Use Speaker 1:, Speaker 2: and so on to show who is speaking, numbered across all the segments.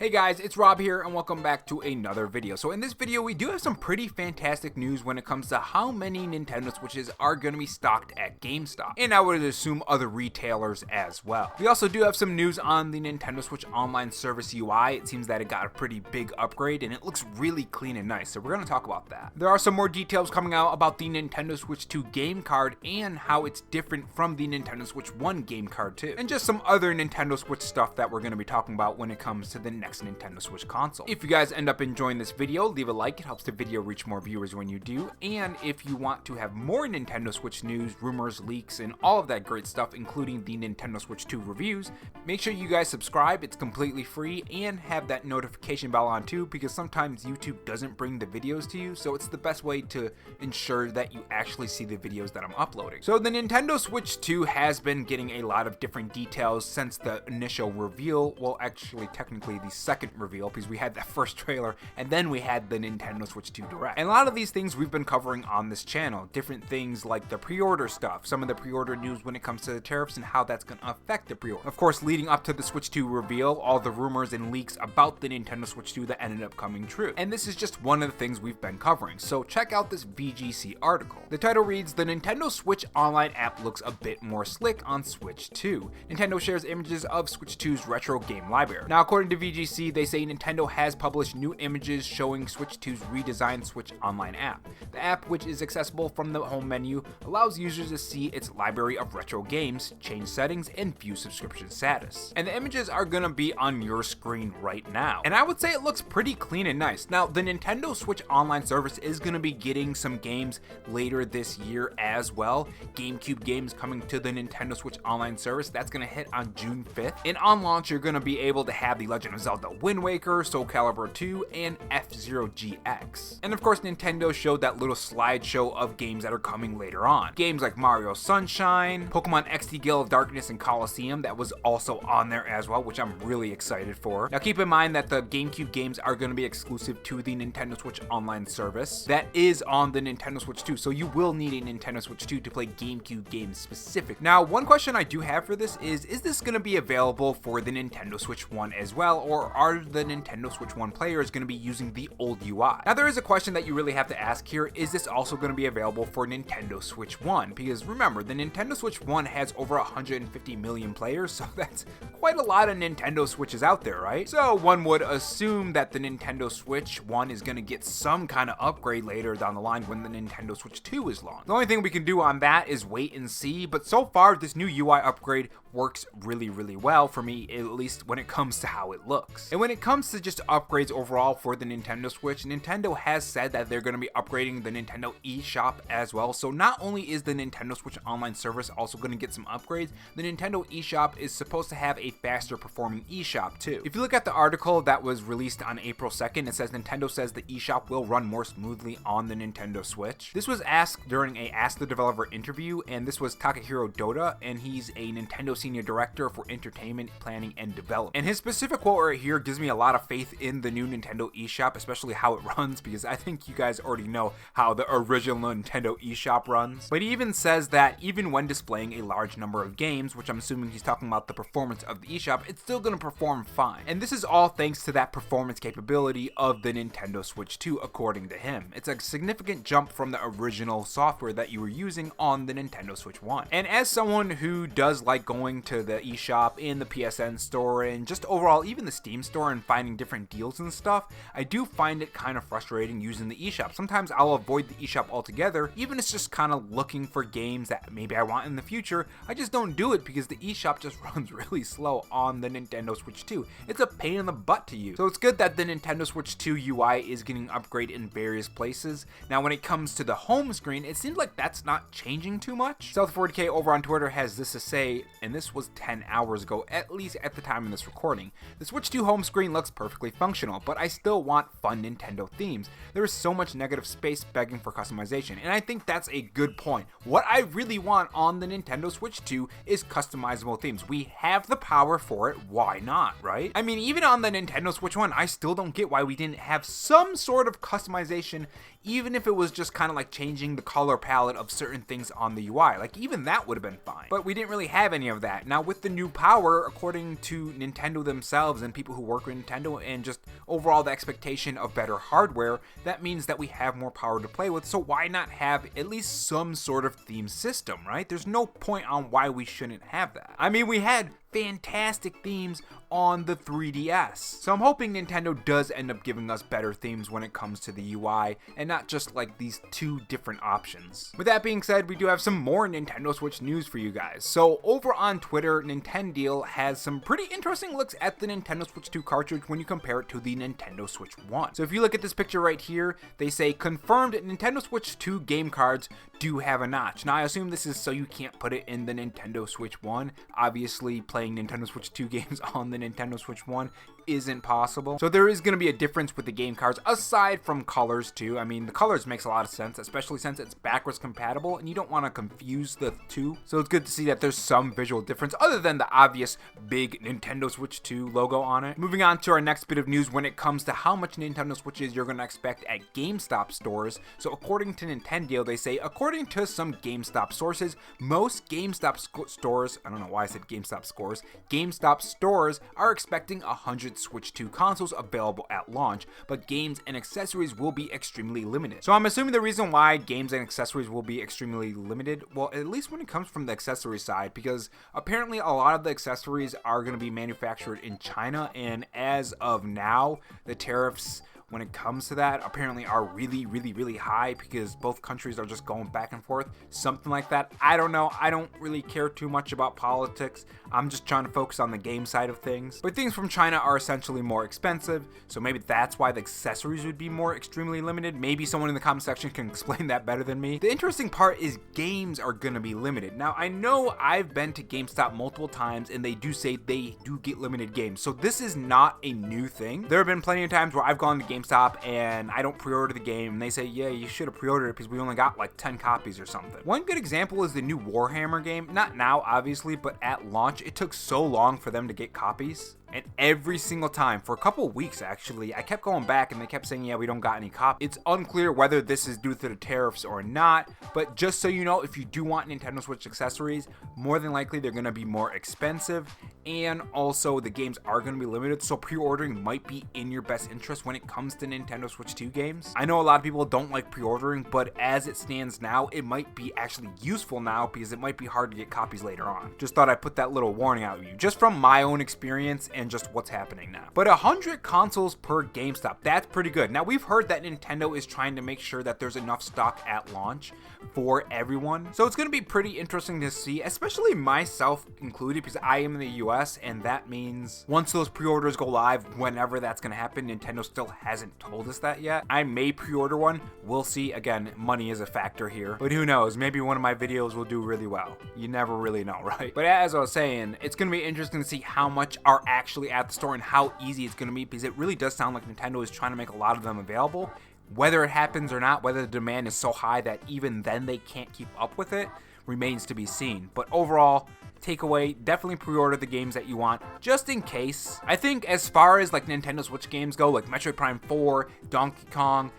Speaker 1: Hey guys, it's Rob here and welcome back to another video. So in this video we do have some pretty fantastic news when it comes to how many Nintendo Switches are going to be stocked at GameStop, and I would assume other retailers as well. We also do have some news on the Nintendo Switch Online Service UI. It seems that it got a pretty big upgrade and it looks really clean and nice, so we're going to talk about that. There are some more details coming out about the Nintendo Switch 2 game card and how it's different from the Nintendo Switch 1 game card too, and just some other Nintendo Switch stuff that we're going to be talking about when it comes to the next Nintendo Switch console. If you guys end up enjoying this video, leave a like. It helps the video reach more viewers when you do. And if you want to have more Nintendo Switch news, rumors, leaks, and all of that great stuff, including the Nintendo Switch 2 reviews, make sure you guys subscribe. It's completely free, and have that notification bell on too, because sometimes YouTube doesn't bring the videos to you, so it's the best way to ensure that you actually see the videos that I'm uploading. So the Nintendo Switch 2 has been getting a lot of different details since the initial reveal. Well, actually technically the second reveal, because we had that first trailer and then we had the Nintendo Switch 2 Direct. And a lot of these things we've been covering on this channel, different things like the pre-order stuff, some of the pre-order news when it comes to the tariffs and how that's going to affect the pre-order. Of course, leading up to the Switch 2 reveal, all the rumors and leaks about the Nintendo Switch 2 that ended up coming true. And this is just one of the things we've been covering, so check out this VGC article. The title reads, "The Nintendo Switch Online app looks a bit more slick on Switch 2. Nintendo shares images of Switch 2's retro game library." Now, according to VGC, they say Nintendo has published new images showing Switch 2's redesigned Switch Online app. The app, which is accessible from the home menu, allows users to see its library of retro games, change settings, and view subscription status. And the images are gonna be on your screen right now. And I would say it looks pretty clean and nice. Now, the Nintendo Switch Online service is gonna be getting some games later this year as well. GameCube games coming to the Nintendo Switch Online service. That's gonna hit on June 5th. And on launch, you're gonna be able to have The Legend of Zelda Wind Waker, Soul Calibur 2, and F-Zero GX. And of course, Nintendo showed that little slideshow of games that are coming later on. Games like Mario Sunshine, Pokemon XD Gale of Darkness, and Colosseum, that was also on there as well, which I'm really excited for. Now keep in mind that the GameCube games are going to be exclusive to the Nintendo Switch Online service. That is on the Nintendo Switch 2, so you will need a Nintendo Switch 2 to play GameCube games specific. Now, one question I do have for this is this going to be available for the Nintendo Switch 1 as well, or are the Nintendo Switch 1 players going to be using the old UI? Now, there is a question that you really have to ask here. Is this also going to be available for Nintendo Switch 1? Because remember, the Nintendo Switch 1 has over 150 million players, so that's quite a lot of Nintendo Switches out there, right? So one would assume that the Nintendo Switch 1 is going to get some kind of upgrade later down the line when the Nintendo Switch 2 is launched. The only thing we can do on that is wait and see, but so far this new UI upgrade works really well for me, at least when it comes to how it looks. And when it comes to just upgrades overall for the Nintendo Switch, Nintendo has said that they're going to be upgrading the Nintendo eShop as well. So not only is the Nintendo Switch Online service also going to get some upgrades, the Nintendo eShop is supposed to have a faster performing eShop too. If you look at the article that was released on April 2nd, it says Nintendo says the eShop will run more smoothly on the Nintendo Switch. This was asked during a Ask the Developer interview, and this was Takahiro Doda, and he's a Nintendo Senior Director for Entertainment, Planning, and Development. And his specific quote right here gives me a lot of faith in the new Nintendo eShop, especially how it runs, because I think you guys already know how the original Nintendo eShop runs. But he even says that even when displaying a large number of games, which I'm assuming he's talking about the performance of the eShop, it's still going to perform fine. And this is all thanks to that performance capability of the Nintendo Switch 2, according to him. It's a significant jump from the original software that you were using on the Nintendo Switch 1. And as someone who does like going to the eShop and the PSN store and just overall even the Steam store and finding different deals and stuff, I do find it kind of frustrating using the eShop. Sometimes I'll avoid the eShop altogether, even if it's just kind of looking for games that maybe I want in the future. I just don't do it because the eShop just runs really slow on the Nintendo Switch 2. It's a pain in the butt to use. So it's good that the Nintendo Switch 2 UI is getting upgraded in various places. Now when it comes to the home screen, it seems like that's not changing too much. South40k over on Twitter has this to say, and this was 10 hours ago, at least at the time of this recording. The Switch 2 home screen looks perfectly functional, but I still want fun Nintendo themes. There is so much negative space begging for customization, and I think that's a good point. What I really want on the Nintendo Switch 2 is customizable themes. We have the power for it, why not, right? I mean, even on the Nintendo Switch 1, I still don't get why we didn't have some sort of customization, even if it was just kind of like changing the color palette of certain things on the UI. Like, even that would have been fine. But we didn't really have any of that. Now, with the new power, according to Nintendo themselves and people people who work with Nintendo and just overall the expectation of better hardware, that means that we have more power to play with, so why not have at least some sort of theme system, right? There's no point on why we shouldn't have that. I mean, we had fantastic themes on the 3DS. So I'm hoping Nintendo does end up giving us better themes when it comes to the UI and not just like these two different options. With that being said, we do have some more Nintendo Switch news for you guys. So over on Twitter, Nintendo has some pretty interesting looks at the Nintendo Switch 2 cartridge when you compare it to the Nintendo Switch 1. So if you look at this picture right here, they say confirmed Nintendo Switch 2 game cards do have a notch. Now I assume this is so you can't put it in the Nintendo Switch 1. Obviously playing Nintendo Switch 2 games on the Nintendo Switch 1 isn't possible. So there is going to be a difference with the game cards aside from colors too. I mean, the colors makes a lot of sense, especially since it's backwards compatible and you don't want to confuse the two. So it's good to see that there's some visual difference other than the obvious big Nintendo Switch 2 logo on it. Moving on to our next bit of news when it comes to how much Nintendo Switches you're going to expect at GameStop stores. So according to Nintendo, they say according to some GameStop sources, most GameStop stores, I don't know why I said GameStop scores, GameStop stores are expecting 100 Switch 2 consoles available at launch, but games and accessories will be extremely limited. So I'm assuming the reason why games and accessories will be extremely limited, well, at least when it comes from the accessory side, because apparently a lot of the accessories are going to be manufactured in China, and as of now, the tariffs when it comes to that apparently are really high because both countries are just going back and forth, something like that. I don't know. I don't really care too much about politics. I'm just trying to focus on the game side of things. But things from China are essentially more expensive, so maybe that's why the accessories would be more extremely limited. Maybe someone in the comment section can explain that better than me. The interesting part is games are going to be limited. Now, I know I've been to GameStop multiple times and they do say they do get limited games, so this is not a new thing. There have been plenty of times where I've gone to GameStop and I don't pre-order the game and they say, yeah, you should have pre-ordered it because we only got like 10 copies or something. One good example is the new Warhammer game. Not now, obviously, but at launch, it took so long for them to get copies. And every single time, for a couple of weeks actually, I kept going back and they kept saying, yeah, we don't got any copies. It's unclear whether this is due to the tariffs or not, but just so you know, if you do want Nintendo Switch accessories, more than likely they're going to be more expensive, and also the games are going to be limited, so pre-ordering might be in your best interest when it comes to Nintendo Switch 2 games. I know a lot of people don't like pre-ordering, but as it stands now, it might be actually useful now because it might be hard to get copies later on. Just thought I'd put that little warning out to you, just from my own experience and just what's happening now. But 100 consoles per GameStop, that's pretty good. Now, we've heard that Nintendo is trying to make sure that there's enough stock at launch for everyone. So it's going to be pretty interesting to see, especially myself included, because I am in the US, and that means once those pre-orders go live, whenever that's going to happen, Nintendo still hasn't told us that yet. I may pre-order one. We'll see. Again, money is a factor here, but who knows? Maybe one of my videos will do really well. You never really know, right? But as I was saying, it's going to be interesting to see how much are actually at the store and how easy it's going to be, because it really does sound like Nintendo is trying to make a lot of them available. Whether it happens or not, whether the demand is so high that even then they can't keep up with it, remains to be seen. But overall, takeaway, definitely pre-order the games that you want just in case. I think as far as like Nintendo Switch games go, like Metroid Prime 4, Donkey Kong,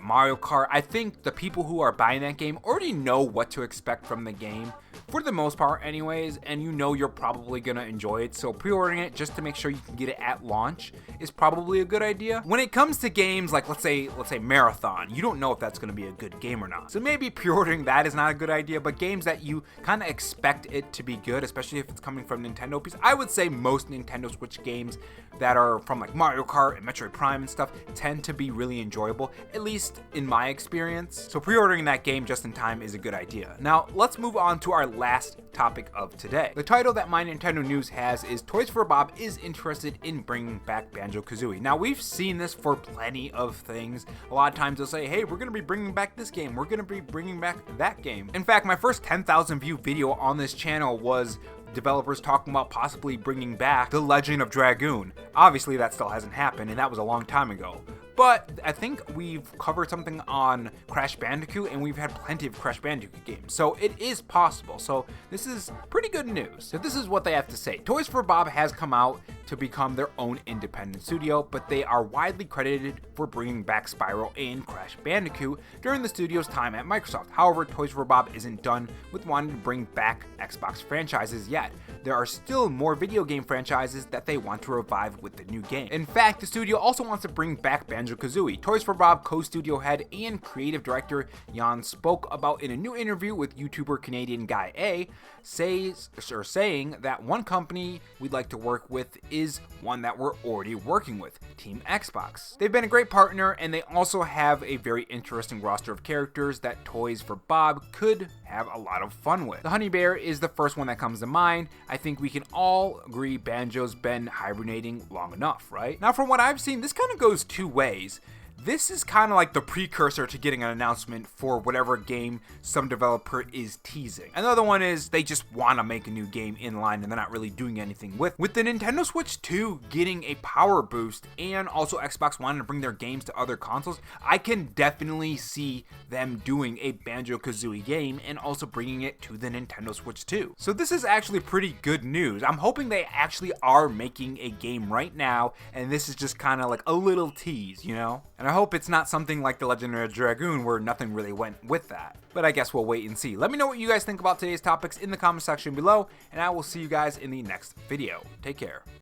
Speaker 1: Mario Kart, I think the people who are buying that game already know what to expect from the game, for the most part anyways, and you know you're probably gonna enjoy it, so pre-ordering it just to make sure you can get it at launch is probably a good idea. When it comes to games like let's say Marathon, you don't know if that's gonna be a good game or not, so maybe pre-ordering that is not a good idea. But games that you kind of expect it to be good, especially if it's coming from Nintendo, because I would say most Nintendo Switch games that are from like Mario Kart and Metroid Prime and stuff tend to be really enjoyable, at least in my experience. So pre-ordering that game just in time is a good idea. Now let's move on to our last topic of today. The title that my Nintendo news has is Toys for Bob is interested in bringing back Banjo Kazooie. Now we've seen this for plenty of things. A lot of times they'll say, hey, we're going to be bringing back this game, we're going to be bringing back that game. In fact, my first 10,000 view video on this channel was developers talking about possibly bringing back The Legend of Dragoon. Obviously that still hasn't happened, and that was a long time ago. But I think we've covered something on Crash Bandicoot, and we've had plenty of Crash Bandicoot games, so it is possible. So this is pretty good news. So this is what they have to say. Toys for Bob has come out to become their own independent studio, but they are widely credited for bringing back Spyro and Crash Bandicoot during the studio's time at Microsoft. However, Toys for Bob isn't done with wanting to bring back Xbox franchises yet. There are still more video game franchises that they want to revive with the new game. In fact, the studio also wants to bring back Banjo Kazooie. Toys for Bob co-studio head and creative director Jan spoke about in a new interview with YouTuber Canadian Guy A, saying that one company we'd like to work with is one that we're already working with, Team Xbox. They've been a great partner, and they also have a very interesting roster of characters that Toys for Bob could have a lot of fun with. The Honey Bear is the first one that comes to mind. I think we can all agree Banjo's been hibernating long enough, right? Now, from what I've seen, this kind of goes two ways. This is kind of like the precursor to getting an announcement for whatever game some developer is teasing. Another one is they just want to make a new game in line and they're not really doing anything with. With the Nintendo Switch 2 getting a power boost and also Xbox wanting to bring their games to other consoles, I can definitely see them doing a Banjo Kazooie game and also bringing it to the Nintendo Switch 2. So this is actually pretty good news. I'm hoping they actually are making a game right now, and this is just kind of like a little tease, you know? And I hope it's not something like The Legend of Dragoon where nothing really went with that. But I guess we'll wait and see. Let me know what you guys think about today's topics in the comment section below, and I will see you guys in the next video. Take care.